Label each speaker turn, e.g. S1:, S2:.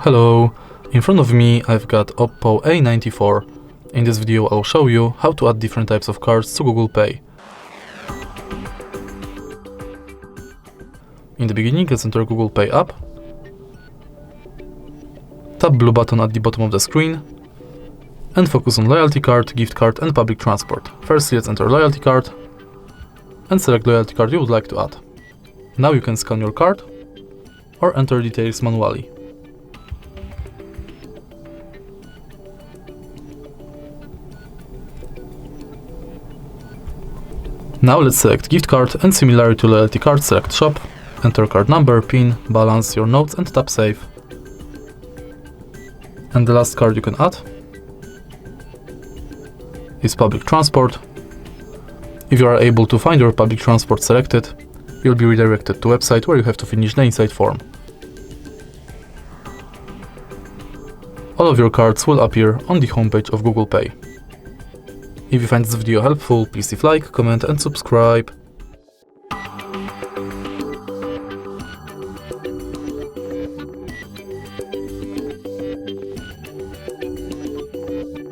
S1: Hello, in front of me I've got OPPO A94. In this video I'll show you how to add different types of cards to Google Pay. In the beginning, let's enter Google Pay app. Tap blue button at the bottom of the screen and focus on loyalty card, gift card and public transport. First, let's enter loyalty card and select loyalty card you would like to add. Now you can scan your card or enter details manually. Now let's select gift card and similar to loyalty card, select shop, enter card number, PIN, balance, your notes and tap save. And the last card you can add is public transport. If you are able to find your public transport selected, you'll be redirected to a website where you have to finish the inside form. All of your cards will appear on the homepage of Google Pay. If you find this video helpful, please leave a like, comment and subscribe.